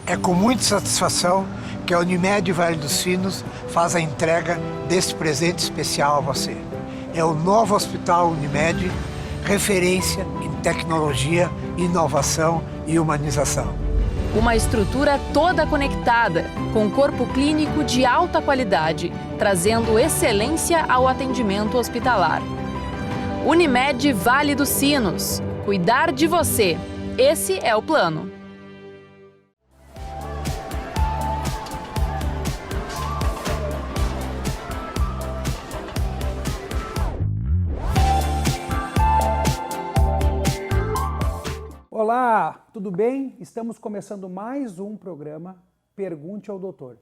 É com muita satisfação que a Unimed Vale dos Sinos faz a entrega deste presente especial a você. É o novo Hospital Unimed, referência em tecnologia, inovação e humanização. Uma estrutura toda conectada, com corpo clínico de alta qualidade, trazendo excelência ao atendimento hospitalar. Unimed Vale dos Sinos. Cuidar de você. Esse é o plano. Olá, tudo bem? Estamos começando mais um programa Pergunte ao Doutor.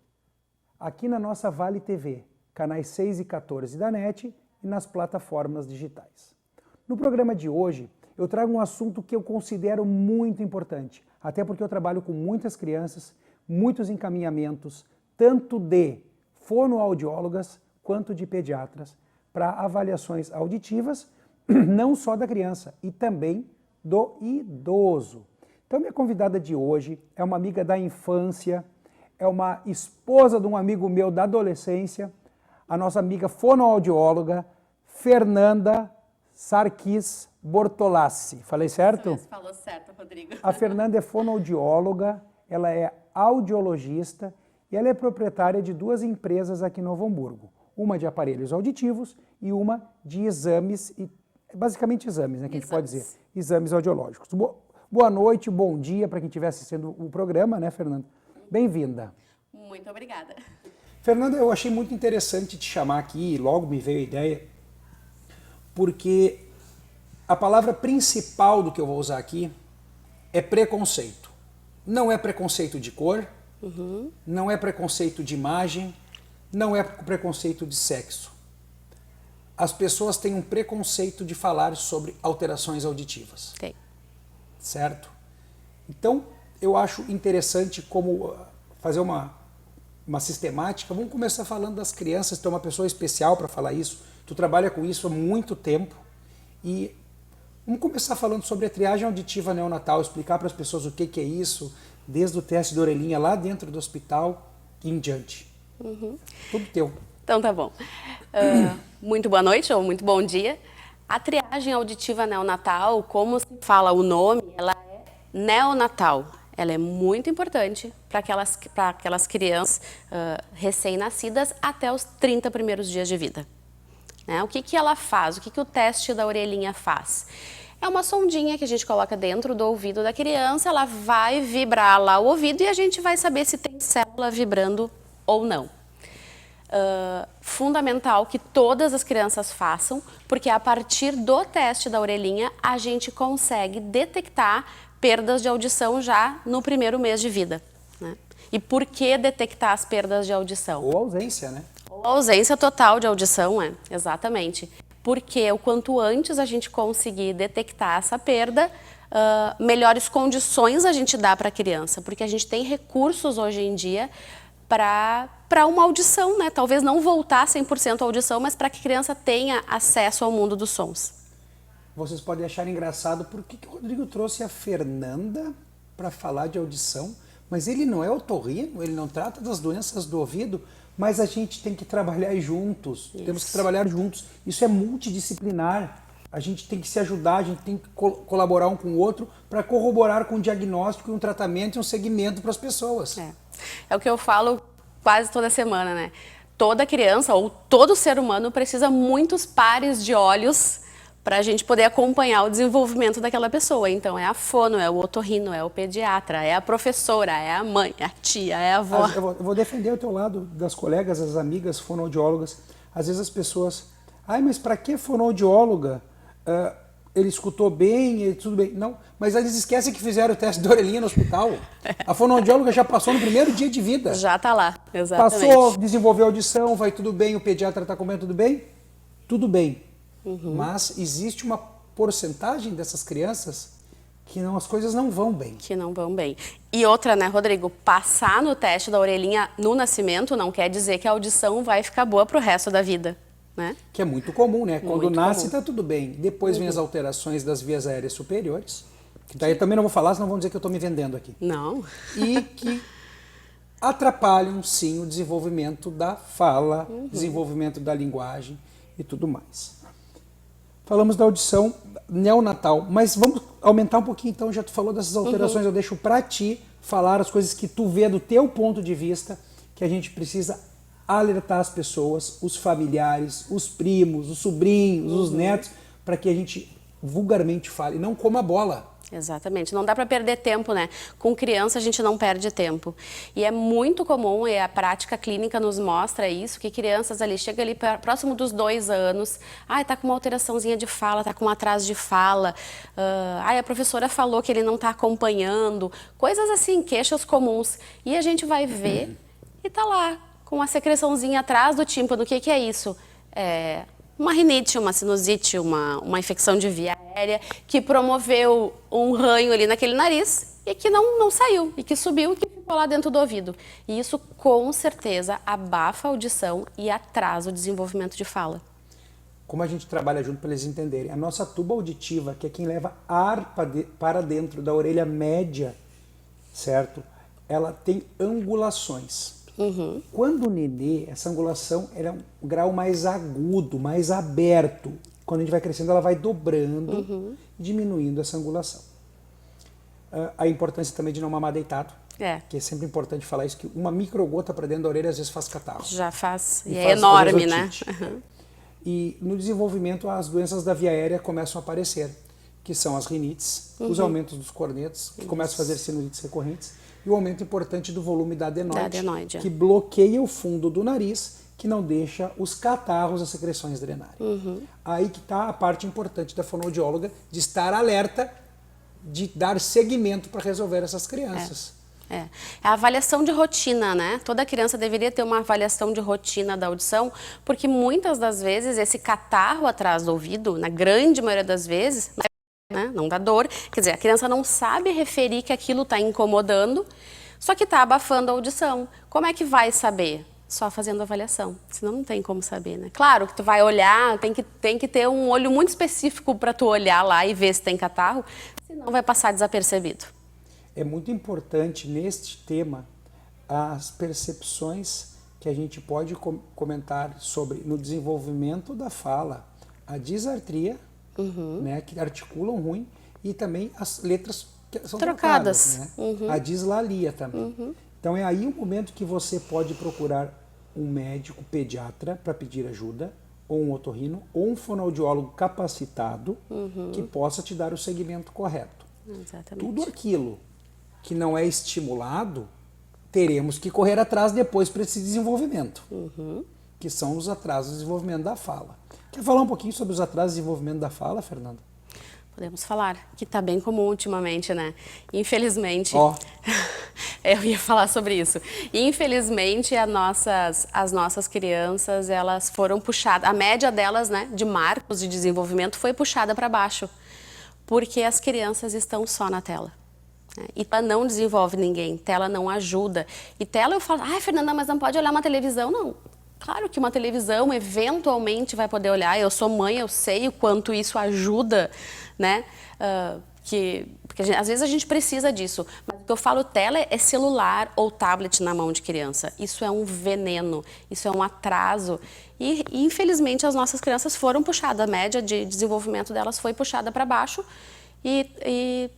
Aqui na nossa Vale TV, canais 6 e 14 da NET e nas plataformas digitais. No programa de hoje, eu trago um assunto que eu considero muito importante, até porque eu trabalho com muitas crianças, muitos encaminhamentos, tanto de fonoaudiólogas quanto de pediatras, para avaliações auditivas, não só da criança, e também do idoso. Então, minha convidada de hoje é uma amiga da infância, é uma esposa de um amigo meu da adolescência, a nossa amiga fonoaudióloga, Fernanda Sarkis Bortolassi. Falei certo? Você falou certo, Rodrigo. A Fernanda é fonoaudióloga, ela é audiologista e ela é proprietária de duas empresas aqui em Novo Hamburgo. Uma de aparelhos auditivos e uma de exames, basicamente exames, né, que a gente pode dizer, exames audiológicos. Boa noite, bom dia para quem estiver assistindo o programa, né, Fernanda? Bem-vinda. Muito obrigada. Fernanda, eu achei muito interessante te chamar aqui, logo me veio a ideia, porque a palavra principal do que eu vou usar aqui é preconceito. Não é preconceito de cor, não é preconceito de imagem, não é preconceito de sexo. As pessoas têm um preconceito de falar sobre alterações auditivas. Tem. Certo? Então, eu acho interessante como fazer uma sistemática. Vamos começar falando das crianças. Tu é uma pessoa especial para falar isso. Tu trabalha com isso há muito tempo. E vamos começar falando sobre a triagem auditiva neonatal, explicar para as pessoas o que é isso, desde o teste de orelhinha lá dentro do hospital e em diante. Tudo teu. Então tá bom. Muito boa noite ou muito bom dia. A triagem auditiva neonatal, como se fala o nome, ela é neonatal. Ela é muito importante para aquelas crianças recém-nascidas até os 30 primeiros dias de vida. Né? O que ela faz? O que o teste da orelhinha faz? É uma sondinha que a gente coloca dentro do ouvido da criança, ela vai vibrar lá o ouvido e a gente vai saber se tem célula vibrando ou não. Fundamental que todas as crianças façam, porque a partir do teste da orelhinha a gente consegue detectar perdas de audição já no primeiro mês de vida. Né? E por que detectar as perdas de audição? Ou ausência, né? Ou ausência total de audição, exatamente. Porque o quanto antes a gente conseguir detectar essa perda, melhores condições a gente dá para a criança, porque a gente tem recursos hoje em dia para uma audição, né? Talvez não voltar 100% à audição, mas para que a criança tenha acesso ao mundo dos sons. Vocês podem achar engraçado por que o Rodrigo trouxe a Fernanda para falar de audição, mas ele não é otorrino, ele não trata das doenças do ouvido, mas a gente tem que trabalhar juntos, temos que trabalhar juntos. Isso é multidisciplinar. A gente tem que se ajudar, a gente tem que colaborar um com o outro para corroborar com um diagnóstico, um tratamento e um segmento para as pessoas. É o que eu falo quase toda semana, né? Toda criança ou todo ser humano precisa muitos pares de olhos para a gente poder acompanhar o desenvolvimento daquela pessoa. Então é a fono, é o otorrino, é o pediatra, é a professora, é a mãe, é a tia, é a avó. Eu vou defender o teu lado das colegas, as amigas fonoaudiólogas. Às vezes as pessoas... mas para que fonoaudióloga? Ele escutou bem, tudo bem. Não, mas eles esquecem que fizeram o teste de orelhinha no hospital. A fonoaudióloga já passou no primeiro dia de vida. Já está lá, exatamente. Passou, desenvolveu audição, vai tudo bem, o pediatra está comendo tudo bem? Tudo bem. Mas existe uma porcentagem dessas crianças que as coisas não vão bem. Que não vão bem. E outra, né, Rodrigo? Passar no teste da orelhinha no nascimento não quer dizer que a audição vai ficar boa para o resto da vida. Né? Que é muito comum, né? Quando Muito nasce comum. está tudo bem. Depois vem as alterações das vias aéreas superiores. Que daí eu também não vou falar, senão vão dizer que eu estou me vendendo aqui. Não. E que atrapalham sim o desenvolvimento da fala, desenvolvimento da linguagem e tudo mais. Falamos da audição neonatal, mas vamos aumentar um pouquinho então, já tu falou dessas alterações, eu deixo para ti falar as coisas que tu vê do teu ponto de vista, que a gente precisa alertar as pessoas, os familiares, os primos, os sobrinhos, os netos, para que a gente vulgarmente fale, não coma bola. Exatamente, não dá para perder tempo, né? Com criança a gente não perde tempo. E é muito comum, e a prática clínica nos mostra isso, que crianças ali, chega ali próximo dos 2 anos, tá com uma alteraçãozinha de fala, tá com um atraso de fala, a professora falou que ele não tá acompanhando, coisas assim, queixas comuns. E a gente vai ver e tá lá, com uma secreçãozinha atrás do tímpano. O que é isso? Uma rinite, uma sinusite, uma infecção de via aérea que promoveu um ranho ali naquele nariz e que não saiu, e que subiu e que ficou lá dentro do ouvido. E isso com certeza abafa a audição e atrasa o desenvolvimento de fala. Como a gente trabalha junto para eles entenderem, a nossa tuba auditiva, que é quem leva ar para dentro da orelha média, certo? Ela tem angulações. Quando o nenê, essa angulação é um grau mais agudo, mais aberto. Quando a gente vai crescendo, ela vai dobrando e diminuindo essa angulação. A importância também de não mamar deitado, que é sempre importante falar isso, que uma microgota para dentro da orelha às vezes faz catarro. Já faz, e é enorme, né? E no desenvolvimento as doenças da via aérea começam a aparecer, que são as rinites, os aumentos dos cornetos, que começam a fazer sinusites recorrentes, e o aumento importante do volume da adenoide, que bloqueia o fundo do nariz, que não deixa os catarros, as secreções drenarem. Aí que está a parte importante da fonoaudióloga, de estar alerta, de dar seguimento para resolver essas crianças. É a avaliação de rotina, né? Toda criança deveria ter uma avaliação de rotina da audição, porque muitas das vezes esse catarro atrás do ouvido, na grande maioria das vezes, não dá dor, quer dizer, a criança não sabe referir que aquilo está incomodando, só que está abafando a audição. Como é que vai saber? Só fazendo avaliação, senão não tem como saber, né? Claro que tu vai olhar, tem que ter um olho muito específico para tu olhar lá e ver se tem catarro, senão vai passar desapercebido. É muito importante neste tema as percepções que a gente pode comentar sobre no desenvolvimento da fala, a disartria, né, que articulam ruim, e também as letras que são trocadas, né? A dislalia também. Então é aí o momento que você pode procurar um médico pediatra para pedir ajuda, ou um otorrino, ou um fonoaudiólogo capacitado que possa te dar o segmento correto. Exatamente. Tudo aquilo que não é estimulado, teremos que correr atrás depois para esse desenvolvimento, que são os atrasos de desenvolvimento da fala. Quer falar um pouquinho sobre os atrasos de desenvolvimento da fala, Fernanda? Podemos falar, que está bem comum ultimamente, né? Infelizmente, eu ia falar sobre isso. Infelizmente, as nossas crianças, elas foram puxadas, a média delas, né, de marcos de desenvolvimento foi puxada para baixo, porque as crianças estão só na tela. E tela não desenvolve ninguém, tela não ajuda. E tela eu falo, Fernanda, mas não pode olhar uma televisão, não. Claro que uma televisão eventualmente vai poder olhar, eu sou mãe, eu sei o quanto isso ajuda, né? Porque às vezes a gente precisa disso, mas o que eu falo tela é celular ou tablet na mão de criança. Isso é um veneno, isso é um atraso. E infelizmente as nossas crianças foram puxadas, a média de desenvolvimento delas foi puxada para baixo e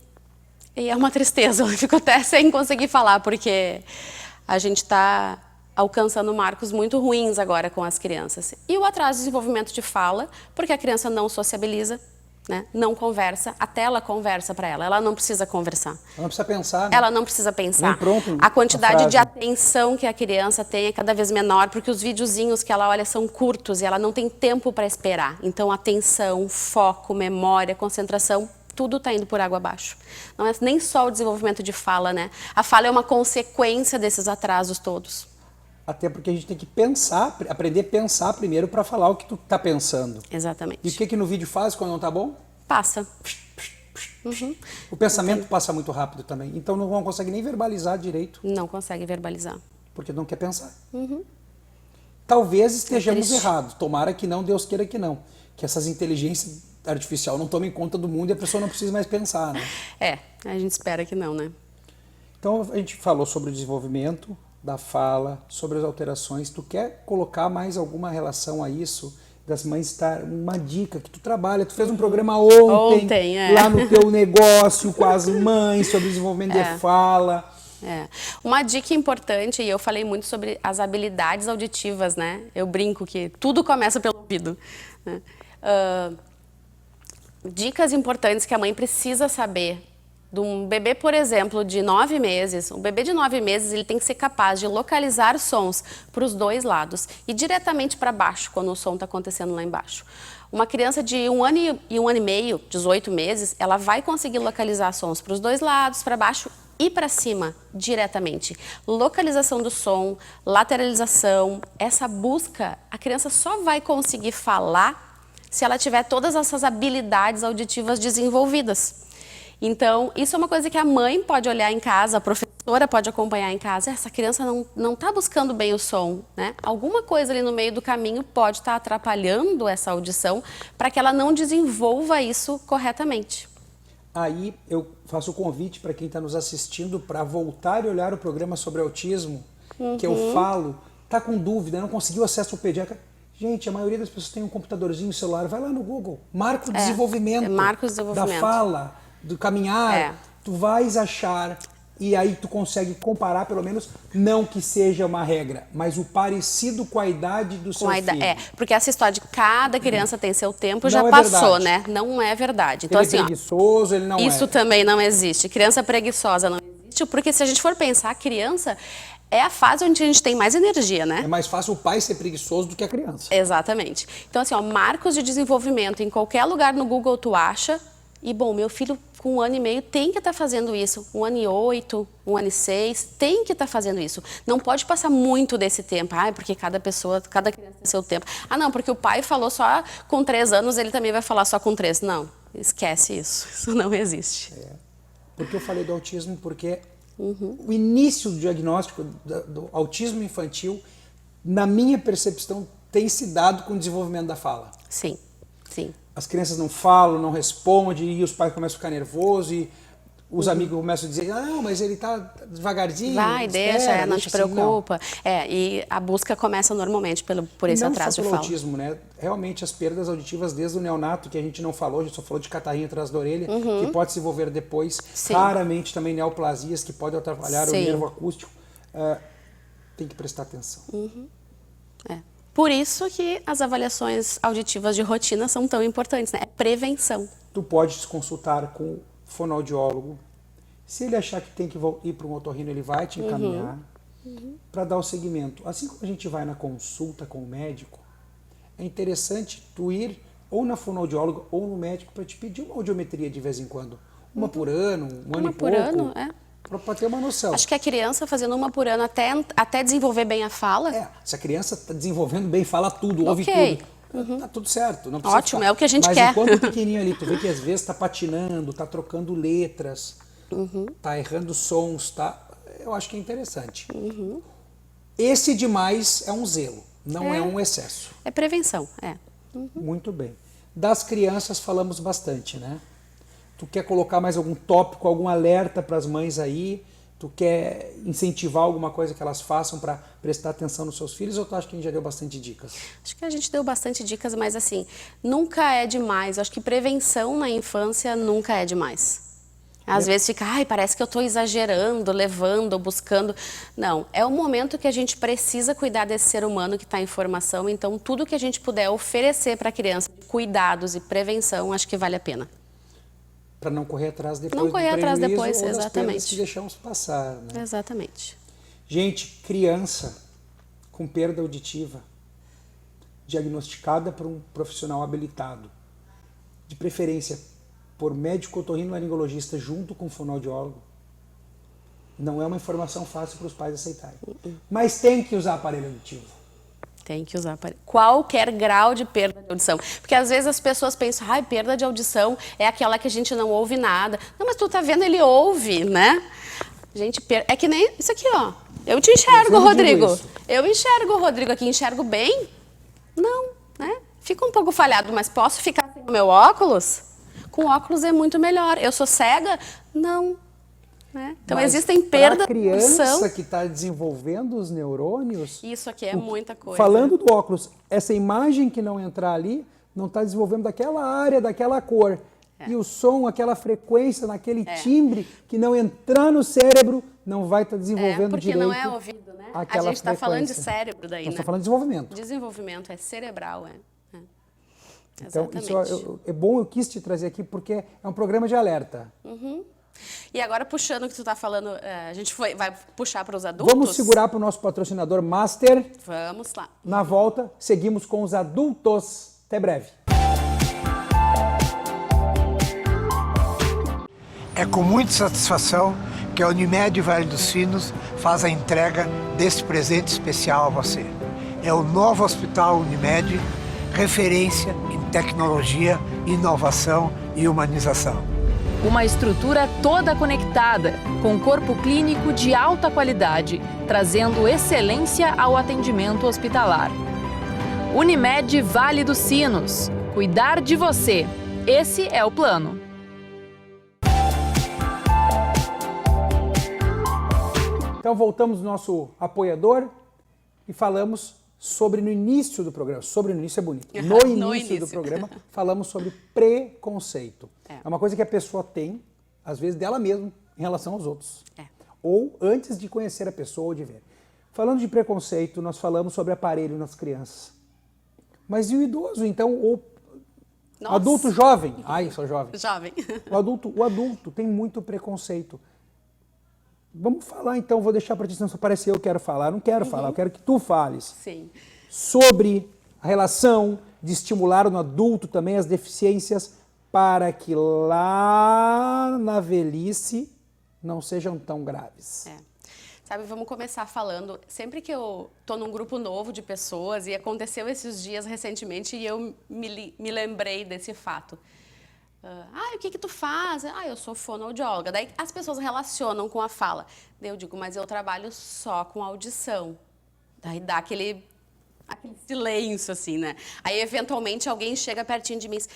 é uma tristeza, eu fico até sem conseguir falar, porque a gente está alcançando marcos muito ruins agora com as crianças. E o atraso de desenvolvimento de fala, porque a criança não sociabiliza, né? Não conversa, a tela conversa para ela não precisa conversar. Ela não precisa pensar, né? Ela não precisa pensar. Nem pronto, a quantidade de atenção que a criança tem é cada vez menor, porque os videozinhos que ela olha são curtos e ela não tem tempo para esperar. Então, atenção, foco, memória, concentração, tudo está indo por água abaixo. Não é nem só o desenvolvimento de fala, né? A fala é uma consequência desses atrasos todos. Até porque a gente tem que pensar, aprender a pensar primeiro para falar o que tu tá pensando. Exatamente. E o que no vídeo faz quando não tá bom? Passa. O pensamento passa muito rápido também. Então não consegue nem verbalizar direito. Não consegue verbalizar. Porque não quer pensar. Talvez estejamos errados. Tomara que não, Deus queira que não. Que essas inteligências artificiais não tomem conta do mundo e a pessoa não precise mais pensar, né? A gente espera que não, né? Então a gente falou sobre o desenvolvimento, da fala, sobre as alterações. Tu quer colocar mais alguma relação a isso? Das mães estar uma dica que tu trabalha, tu fez um programa ontem lá no teu negócio com as mães sobre desenvolvimento de fala. Uma dica importante, e eu falei muito sobre as habilidades auditivas, né? Eu brinco que tudo começa pelo ouvido, né? Dicas importantes que a mãe precisa saber. De um bebê, por exemplo, de 9 meses, um bebê de 9 meses, ele tem que ser capaz de localizar sons para os dois lados e diretamente para baixo, quando o som está acontecendo lá embaixo. Uma criança de 1 ano e 1 ano e meio, 18 meses, ela vai conseguir localizar sons para os dois lados, para baixo e para cima, diretamente. Localização do som, lateralização, essa busca, a criança só vai conseguir falar se ela tiver todas essas habilidades auditivas desenvolvidas. Então, isso é uma coisa que a mãe pode olhar em casa, a professora pode acompanhar em casa. Essa criança não está buscando bem o som, né? Alguma coisa ali no meio do caminho pode estar atrapalhando essa audição para que ela não desenvolva isso corretamente. Aí eu faço o convite para quem está nos assistindo para voltar e olhar o programa sobre autismo, que eu falo, tá com dúvida, não conseguiu acesso ao pediatra. Gente, a maioria das pessoas tem um computadorzinho, celular, vai lá no Google, marca o desenvolvimento, da fala, do caminhar, tu vais achar e aí tu consegue comparar, pelo menos, não que seja uma regra, mas o parecido com a idade do seu filho. Porque essa história de cada criança tem seu tempo já passou, né? Não é verdade. Então, ele é preguiçoso, ele não isso também não existe. Criança preguiçosa não existe, porque se a gente for pensar, a criança é a fase onde a gente tem mais energia, né? É mais fácil o pai ser preguiçoso do que a criança. Exatamente. Então, assim, marcos de desenvolvimento, em qualquer lugar no Google tu acha. E, bom, meu filho com 1 ano e meio tem que estar fazendo isso. 1 ano e 8, 1 ano e 6, tem que estar fazendo isso. Não pode passar muito desse tempo. Porque cada pessoa, cada criança tem seu tempo. Não, porque o pai falou só com 3 anos, ele também vai falar só com 3. Não, esquece isso. Isso não existe. Porque eu falei do autismo, porque o início do diagnóstico do autismo infantil, na minha percepção, tem se dado com o desenvolvimento da fala. Sim, sim. As crianças não falam, não respondem, e os pais começam a ficar nervosos, e os amigos começam a dizer, não, mas ele está devagarzinho. Vai, deixa, não te preocupa. E a busca começa normalmente por esse atraso de fala. Não só pelo autismo, né? Realmente as perdas auditivas desde o neonato, que a gente não falou, a gente só falou de catarrinho atrás da orelha, que pode se desenvolver depois. Raramente também neoplasias, que podem atrapalhar o nervo acústico. Tem que prestar atenção. Por isso que as avaliações auditivas de rotina são tão importantes, né? É prevenção. Tu pode se consultar com o fonoaudiólogo. Se ele achar que tem que ir para um otorrino, ele vai te encaminhar para dar o seguimento. Assim como a gente vai na consulta com o médico, é interessante tu ir ou na fonoaudióloga ou no médico para te pedir uma audiometria de vez em quando. Uma por ano, um ano e pouco. Ano, para ter uma noção. Acho que a criança fazendo uma por ano até desenvolver bem a fala. Se a criança está desenvolvendo bem, fala tudo, ouve tudo. Tá tudo certo. Não precisa Ótimo, é o que a gente quer. quer. Mas enquanto pequenininho ali, tu vê que às vezes está patinando, está trocando letras, está errando sons, eu acho que é interessante. Esse demais é um zelo, não é um excesso. É prevenção, Muito bem. Das crianças falamos bastante, né? Tu quer colocar mais algum tópico, algum alerta para as mães aí? Tu quer incentivar alguma coisa que elas façam para prestar atenção nos seus filhos, ou tu acha que a gente já deu bastante dicas? Acho que a gente deu bastante dicas, mas assim, nunca é demais. Acho que prevenção na infância nunca é demais. Às vezes fica, parece que eu estou exagerando, levando, buscando. Não, é o momento que a gente precisa cuidar desse ser humano que está em formação. Então, tudo que a gente puder oferecer para a criança, cuidados e prevenção, acho que vale a pena. Para não correr atrás depois não correr atrás depois, ou exatamente. das perdas que deixamos passar, né? Exatamente. Gente, criança com perda auditiva, diagnosticada por um profissional habilitado, de preferência por médico otorrinolaringologista junto com fonoaudiólogo, não é uma informação fácil para os pais aceitarem. Mas tem que usar aparelho auditivo. Tem que usar qualquer grau de perda de audição. Porque às vezes as pessoas pensam, perda de audição é aquela que a gente não ouve nada. Não, mas tu tá vendo, ele ouve, né? Gente, é que nem isso aqui, ó. Eu te enxergo, Rodrigo. Eu enxergo o Rodrigo aqui, enxergo bem? Não, né? Fica um pouco falhado, mas posso ficar sem o meu óculos? Com óculos é muito melhor. Eu sou cega? Não. né? Então Mas existem perdas pra de audição. criança que está desenvolvendo os neurônios, Isso aqui é muita coisa. falando do óculos, essa imagem que não entrar ali não está desenvolvendo daquela área, daquela cor. E o som, aquela frequência, naquele timbre que não entrar no cérebro, não vai estar desenvolvendo porque direito. não é ouvido, né? A aquela gente está falando de frequência. cérebro daí, Nós né? estamos falando de desenvolvimento. Desenvolvimento, é cerebral, Então, Exatamente. isso é bom, eu quis te trazer aqui porque é um programa de alerta. E agora, puxando o que tu está falando, a gente vai puxar para os adultos? Vamos segurar para o nosso patrocinador Master. Vamos lá. Na volta, seguimos com os adultos. Até breve. É com muita satisfação que a Unimed Vale dos Sinos faz a entrega deste presente especial a você. É o novo Hospital Unimed, referência em tecnologia, inovação e humanização. Uma estrutura toda conectada, com corpo clínico de alta qualidade, trazendo excelência ao atendimento hospitalar. Unimed Vale dos Sinos. Cuidar de você. Esse é o plano. Então voltamos no nosso apoiador e falamos sobre no início do programa. Sobre no início é bonito. No início do programa falamos sobre preconceito. É uma coisa que a pessoa tem, às vezes dela mesma, em relação aos outros. Ou antes de conhecer a pessoa ou de ver. Falando de preconceito, nós falamos sobre aparelho nas crianças. Mas e o idoso, então? O adulto jovem? Ai, eu sou jovem. Jovem. O adulto tem muito preconceito. Vamos falar então, vou deixar para ti, senão só parece eu quero falar. Eu não quero falar, eu quero que tu fales. Sim. Sobre a relação de estimular no adulto também as deficiências para que lá na velhice não sejam tão graves. Sabe, vamos começar falando, sempre que eu tô num grupo novo de pessoas, e aconteceu esses dias recentemente, e eu me lembrei desse fato. O que tu faz? Eu sou fonoaudióloga. Daí as pessoas relacionam com a fala. Daí eu digo, mas eu trabalho só com audição. Daí dá aquele silêncio, assim, né? Aí, eventualmente, alguém chega pertinho de mim e diz,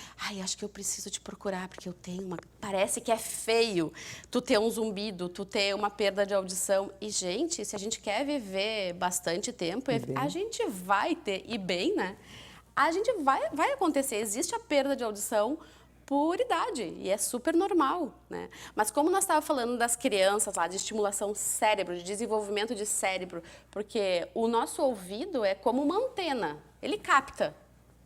acho que eu preciso te procurar, porque eu tenho uma... Parece que é feio tu ter um zumbido, tu ter uma perda de audição. E, gente, se a gente quer viver bastante tempo, a gente vai ter, e bem, né? A gente vai acontecer, existe a perda de audição por idade, e é super normal, né? Mas como nós estávamos falando das crianças lá, de estimulação cérebro, de desenvolvimento de cérebro, porque o nosso ouvido é como uma antena, ele capta,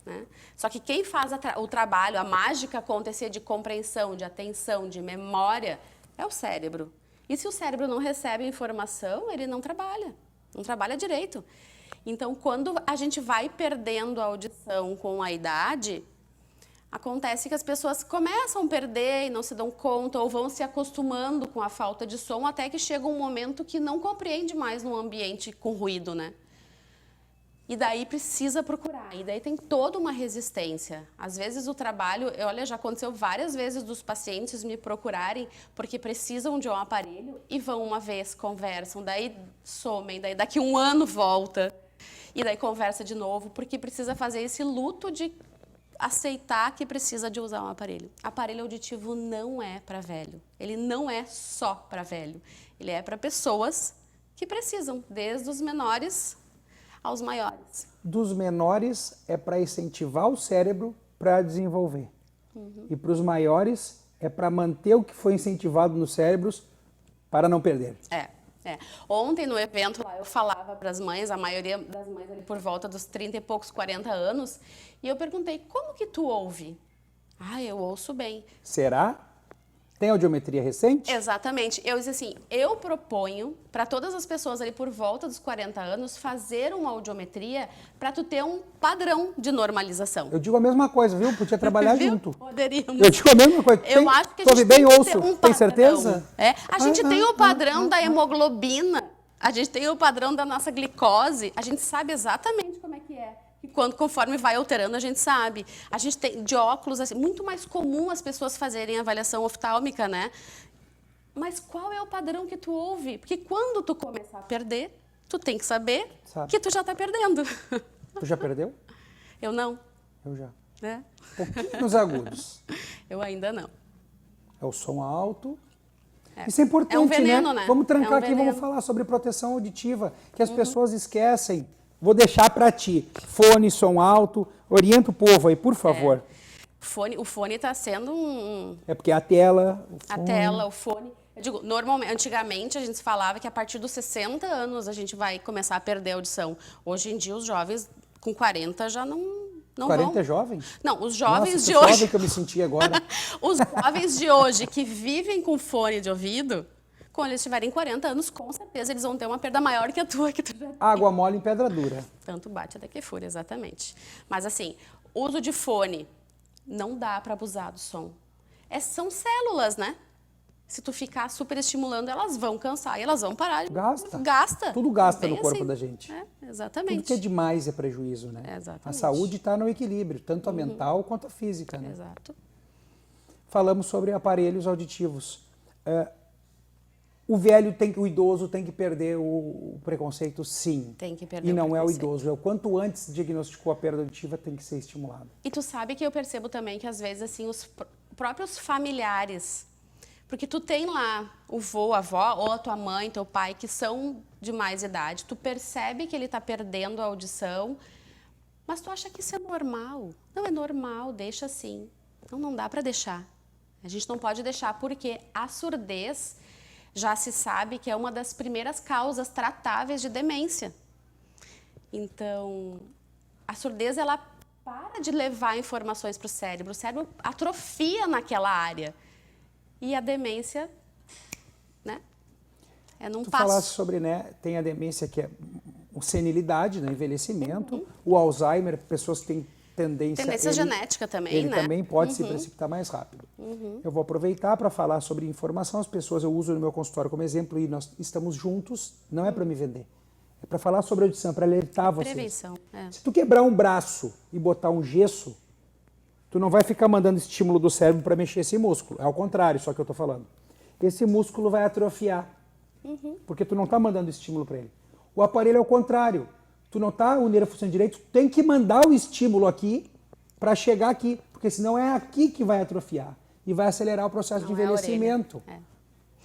né? Só que quem faz o trabalho, a mágica acontecer de compreensão, de atenção, de memória, é o cérebro. E se o cérebro não recebe informação, ele não trabalha direito. Então, quando a gente vai perdendo a audição com a idade, acontece que as pessoas começam a perder e não se dão conta, ou vão se acostumando com a falta de som, até que chega um momento que não compreende mais num ambiente com ruído, né? E daí precisa procurar, e daí tem toda uma resistência. Às vezes o trabalho, já aconteceu várias vezes dos pacientes me procurarem porque precisam de um aparelho e vão uma vez, conversam, daí somem, daí daqui um ano volta, e daí conversa de novo, porque precisa fazer esse luto de aceitar que precisa de usar um aparelho. Aparelho auditivo não é para velho. Ele não é só para velho. Ele é para pessoas que precisam, desde os menores aos maiores. Dos menores é para incentivar o cérebro para desenvolver. E para os maiores é para manter o que foi incentivado nos cérebros para não perder. Ontem no evento lá eu falava para as mães, a maioria das mães ali por volta dos 30 e poucos, 40 anos, e eu perguntei, como que tu ouve? Eu ouço bem. Será? Tem audiometria recente? Exatamente. Eu disse assim, eu proponho para todas as pessoas ali por volta dos 40 anos fazer uma audiometria para tu ter um padrão de normalização. Eu digo a mesma coisa, viu? Podia trabalhar junto. Poderíamos. Eu digo a mesma coisa. Eu acho que a gente tem bem que ouço. ter um Tem padrão. certeza? A gente tem o padrão da hemoglobina, a gente tem o padrão da nossa glicose, a gente sabe exatamente como é que é. E conforme vai alterando, a gente sabe. A gente tem de óculos, assim, muito mais comum as pessoas fazerem avaliação oftálmica, né? Mas qual é o padrão que tu ouve? Porque quando tu começar a perder, tu tem que saber que tu já está perdendo. Tu já perdeu? Eu não. Eu já. Né? Pouquinho nos agudos. Eu ainda não. É o som alto. Isso é importante, É um veneno, né? Vamos trancar É um aqui, veneno. vamos falar sobre proteção auditiva, que as pessoas esquecem. Vou deixar para ti. Fone, som alto. Orienta o povo aí, por favor. O fone está sendo É porque a tela... A tela, o fone... Eu digo, normalmente, antigamente a gente falava que a partir dos 60 anos a gente vai começar a perder a audição. Hoje em dia os jovens com 40 já não 40 vão. é jovem? Não, os jovens Nossa, de que hoje... jovem que eu me senti agora. Os jovens de hoje que vivem com fone de ouvido, quando eles tiverem 40 anos, com certeza eles vão ter uma perda maior que a tua, que tu já tem. Água mole em pedra dura. Tanto bate até que fura, exatamente. Mas assim, uso de fone, não dá para abusar do som. São células, né? Se tu ficar super estimulando, elas vão cansar e elas vão parar. Gasta. Tudo gasta Bem no corpo assim. da gente. Exatamente. Tudo que é demais é prejuízo, né? Exatamente. A saúde está no equilíbrio, tanto a mental quanto a física, né? Exato. Falamos sobre aparelhos auditivos. O idoso tem que perder o preconceito, sim. Tem que perder E o não é o preconceito. idoso, é o quanto antes diagnosticou a perda auditiva tem que ser estimulado. E tu sabe que eu percebo também que às vezes assim os próprios familiares, porque tu tem lá o vô, a avó, ou a tua mãe, teu pai, que são de mais idade, tu percebe que ele está perdendo a audição, mas tu acha que isso é normal. Não é normal, deixa assim. Não dá para deixar. A gente não pode deixar porque a surdez já se sabe que é uma das primeiras causas tratáveis de demência. Então, a surdez, ela para de levar informações para o cérebro atrofia naquela área. E a demência, né, é num Tu passo. falaste sobre, né, tem a demência que é senilidade, né, envelhecimento, o Alzheimer, pessoas que têm Tendência genética também, ele né? também pode se precipitar mais rápido. Eu vou aproveitar para falar sobre informação. As pessoas eu uso no meu consultório como exemplo e nós estamos juntos, não é para me vender. É para falar sobre audição, para alertar vocês. Prevenção, Se tu quebrar um braço e botar um gesso, tu não vai ficar mandando estímulo do cérebro para mexer esse músculo. É ao contrário, só que eu estou falando. Esse músculo vai atrofiar, porque tu não está mandando estímulo para ele. O aparelho é o contrário. Tu não está unindo a função direito, tu tem que mandar o estímulo aqui para chegar aqui, porque senão é aqui que vai atrofiar e vai acelerar o processo de envelhecimento.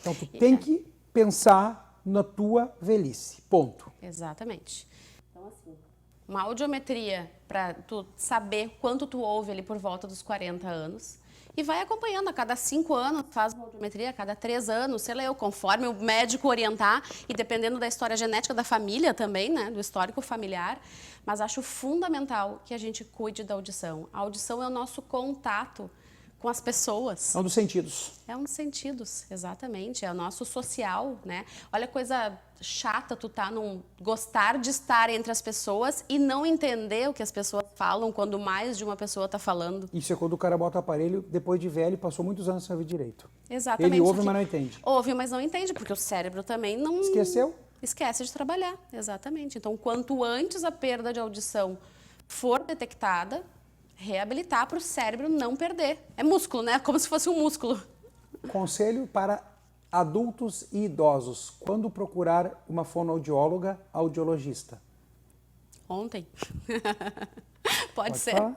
Então tu tem que pensar na tua velhice, ponto. Exatamente. Então assim, uma audiometria para tu saber quanto tu ouve ali por volta dos 40 anos e vai acompanhando a cada 5 anos, faz uma audiometria a cada 3 anos, sei lá, eu, conforme o médico orientar e dependendo da história genética da família também, né, do histórico familiar, mas acho fundamental que a gente cuide da audição. A audição é o nosso contato com as pessoas. É um dos sentidos. É um dos sentidos, exatamente. É o nosso social, né? Olha, coisa chata tu gostar de estar entre as pessoas e não entender o que as pessoas falam quando mais de uma pessoa está falando. Isso é quando o cara bota o aparelho, depois de velho, passou muitos anos sem ouvir direito. Exatamente. Ele ouve, mas não entende. Ouve, mas não entende, porque o cérebro também não... Esqueceu? Esquece de trabalhar, exatamente. Então, quanto antes a perda de audição for detectada, reabilitar para o cérebro não perder. É músculo, né? Como se fosse um músculo. Conselho para adultos e idosos. Quando procurar uma fonoaudióloga, audiologista? Ontem. Pode ser. Falar?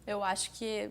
Eu acho que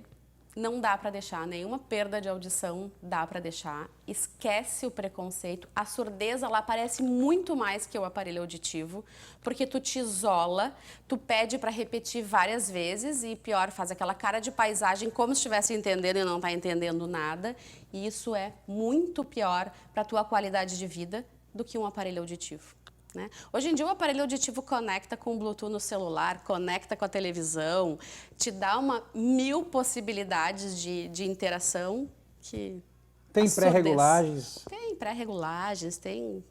não dá para deixar, nenhuma perda de audição dá para deixar. Esquece o preconceito. A surdez, ela aparece muito mais que o aparelho auditivo, porque tu te isola, tu pede para repetir várias vezes e pior, faz aquela cara de paisagem como se estivesse entendendo e não está entendendo nada. E isso é muito pior para a tua qualidade de vida do que um aparelho auditivo. Né? Hoje em dia o aparelho auditivo conecta com o Bluetooth no celular, conecta com a televisão, te dá 1000 possibilidades de interação que... Tem pré-regulagens? Tem pré-regulagens, tem...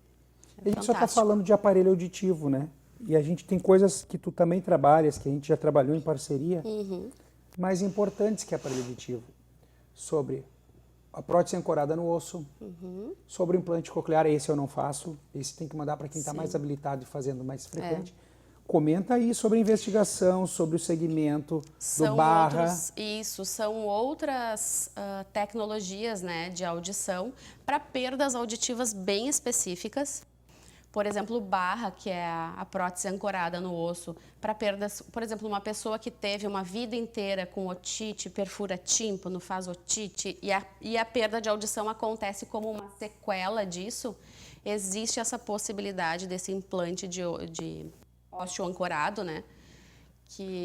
A gente só está falando de aparelho auditivo, né? E a gente tem coisas que tu também trabalhas, que a gente já trabalhou em parceria, mais importantes que aparelho auditivo. Sobre a prótese ancorada no osso, sobre o implante coclear, esse eu não faço, esse tem que mandar para quem está mais habilitado e fazendo mais frequente. Comenta aí sobre a investigação, sobre o segmento do Barra. São outras tecnologias, né, de audição para perdas auditivas bem específicas, Por exemplo, barra, que é a prótese ancorada no osso, para perdas, por exemplo, uma pessoa que teve uma vida inteira com otite, perfura tímpano, faz otite, e a perda de audição acontece como uma sequela disso, existe essa possibilidade desse implante de ósseo ancorado, né?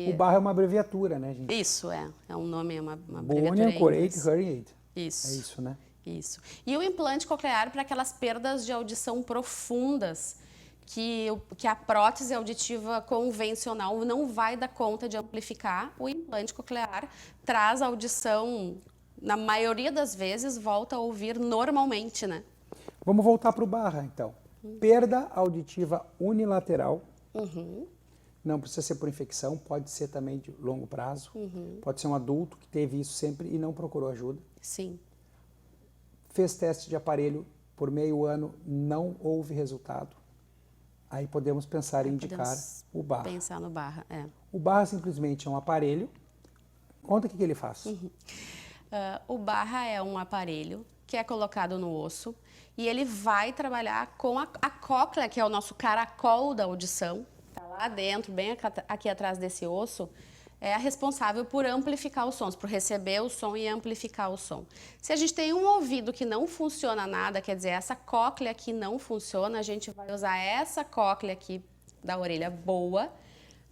O barra é uma abreviatura, né, gente? Isso, é um nome, é uma Bone abreviatura em Anchorate inglês. Hearing Aid. Isso. É isso, né? Isso. E o implante coclear para aquelas perdas de audição profundas que a prótese auditiva convencional não vai dar conta de amplificar. O implante coclear traz a audição, na maioria das vezes, volta a ouvir normalmente, né? Vamos voltar para o barra, então. Perda auditiva unilateral. Não precisa ser por infecção, pode ser também de longo prazo. Pode ser um adulto que teve isso sempre e não procurou ajuda. Sim. Fez teste de aparelho por meio ano, não houve resultado. Aí podemos pensar em indicar o barra. Pensar no barra, é. O barra simplesmente é um aparelho. Conta o que ele faz. O barra é um aparelho que é colocado no osso e ele vai trabalhar com a cóclea, que é o nosso caracol da audição. Está lá dentro, bem aqui atrás desse osso. É a responsável por amplificar os sons, por receber o som e amplificar o som. Se a gente tem um ouvido que não funciona nada, quer dizer, essa cóclea aqui não funciona, a gente vai usar essa cóclea aqui da orelha boa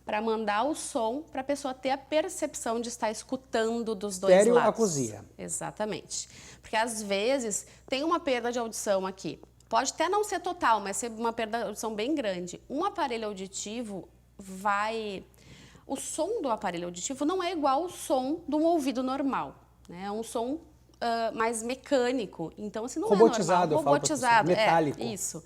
para mandar o som para a pessoa ter a percepção de estar escutando dos dois Estéreo lados. acusia. Exatamente. Porque às vezes tem uma perda de audição aqui. Pode até não ser total, mas ser uma perda de audição bem grande. Um aparelho auditivo vai... O som do aparelho auditivo não é igual ao som de um ouvido normal, né? É um som mais mecânico, então assim, não robotizado, é normal. Robotizado, metálico. Isso.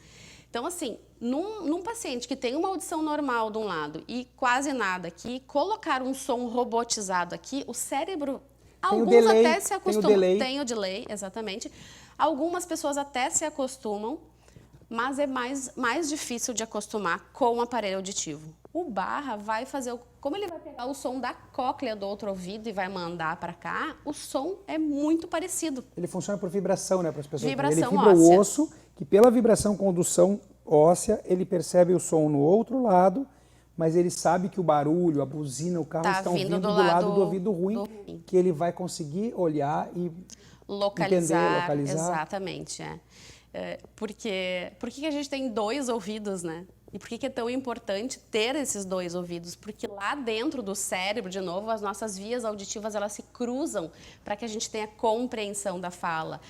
Então assim, num paciente que tem uma audição normal de um lado e quase nada aqui, colocar um som robotizado aqui, o cérebro, alguns até se acostumam. Tem o delay, exatamente. Algumas pessoas até se acostumam, mas é mais difícil de acostumar com o aparelho auditivo. O barra vai fazer, como ele vai pegar o som da cóclea do outro ouvido e vai mandar para cá, o som é muito parecido. Ele funciona por vibração, né, para as pessoas. Vibração ele vibra óssea. O osso, que pela vibração, condução óssea, ele percebe o som no outro lado, mas ele sabe que o barulho, a buzina, o carro estão vindo do lado do ouvido ruim, que ele vai conseguir olhar e entender, localizar. Exatamente, por que a gente tem dois ouvidos, né? E por que é tão importante ter esses dois ouvidos? Porque lá dentro do cérebro, de novo, as nossas vias auditivas elas se cruzam para que a gente tenha compreensão da fala,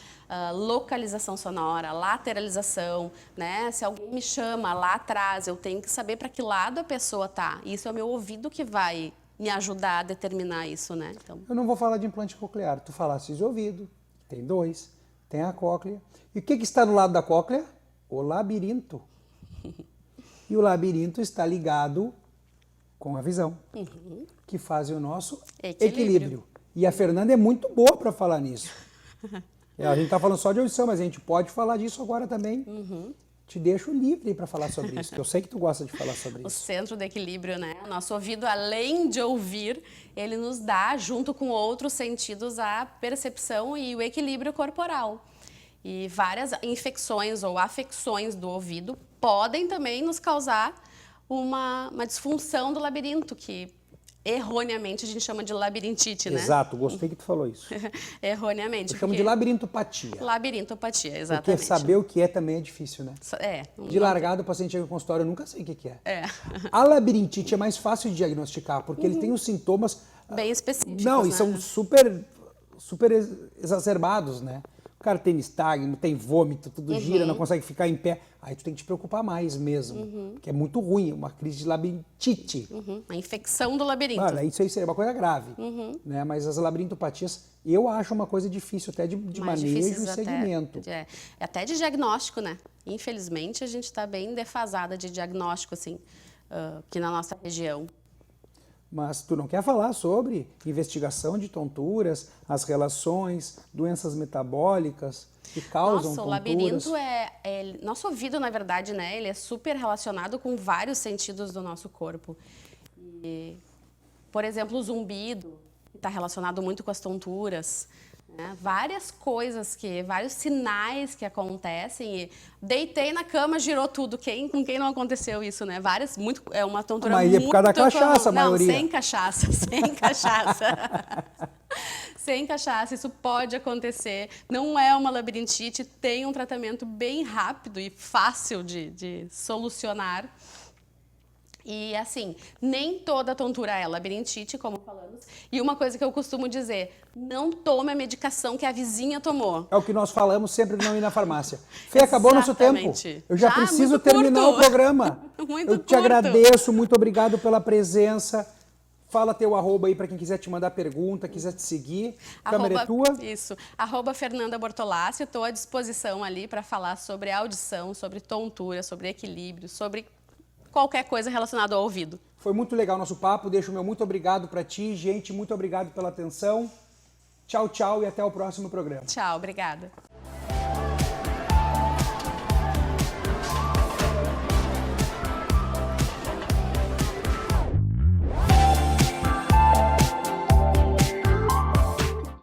localização sonora, lateralização, né? Se alguém me chama lá atrás, eu tenho que saber para que lado a pessoa tá. Isso é o meu ouvido que vai me ajudar a determinar isso, né? Então... Eu não vou falar de implante coclear. Tu falaste de ouvido, tem dois, tem a cóclea. E o que está do lado da cóclea? O labirinto. E o labirinto está ligado com a visão, que faz o nosso equilíbrio. E a Fernanda é muito boa para falar nisso. A gente está falando só de audição, mas a gente pode falar disso agora também. Te deixo livre para falar sobre isso, que eu sei que tu gosta de falar sobre isso. O centro do equilíbrio, né? O nosso ouvido, além de ouvir, ele nos dá, junto com outros sentidos, a percepção e o equilíbrio corporal. E várias infecções ou afecções do ouvido podem também nos causar uma disfunção do labirinto, que erroneamente a gente chama de labirintite, né? Exato, gostei que tu falou isso. Erroneamente. Eu chamo de labirintopatia. Labirintopatia, exatamente. Porque saber o que é também é difícil, né? De largada, o paciente chega no consultório, eu nunca sei o que é. A labirintite é mais fácil de diagnosticar, porque ele tem os sintomas... bem específicos, não, e né? são super exacerbados, né? O cara tem nistagmo, tem vômito, tudo gira, não consegue ficar em pé. Aí tu tem que te preocupar mais mesmo, porque é muito ruim, uma crise de labirintite. A infecção do labirinto. Olha, isso aí seria uma coisa grave, né? Mas as labirintopatias, eu acho uma coisa difícil até de manejo e segmento. Até de diagnóstico, né? Infelizmente, a gente está bem defasada de diagnóstico, assim, aqui na nossa região. Mas tu não quer falar sobre investigação de tonturas, as relações, doenças metabólicas que causam tonturas? Nossa, o labirinto nosso ouvido, na verdade, né? Ele é super relacionado com vários sentidos do nosso corpo. E, por exemplo, o zumbido, que está relacionado muito com as tonturas. né? Várias coisas, vários sinais que acontecem. E deitei na cama, girou tudo. Com quem não aconteceu isso, né? É uma tontura Mas muito... é por causa da cachaça, a maioria. Não, sem cachaça, sem cachaça. Sem cachaça, isso pode acontecer. Não é uma labirintite, tem um tratamento bem rápido e fácil de solucionar. E assim, nem toda tontura é labirintite, como falamos. E uma coisa que eu costumo dizer, não tome a medicação que a vizinha tomou. É o que nós falamos sempre de não ir na farmácia. Fê, acabou nosso tempo. Eu já preciso muito terminar curto. o programa. Muito Eu te curto. agradeço, muito obrigado pela presença. Fala teu arroba aí para quem quiser te mandar pergunta, quiser te seguir. Câmera é tua. Isso, @Fernanda Bortolassi. Estou à disposição ali para falar sobre audição, sobre tontura, sobre equilíbrio, sobre qualquer coisa relacionada ao ouvido. Foi muito legal o nosso papo. Deixo o meu muito obrigado para ti. Gente, muito obrigado pela atenção. Tchau, tchau e até o próximo programa. Tchau, obrigada.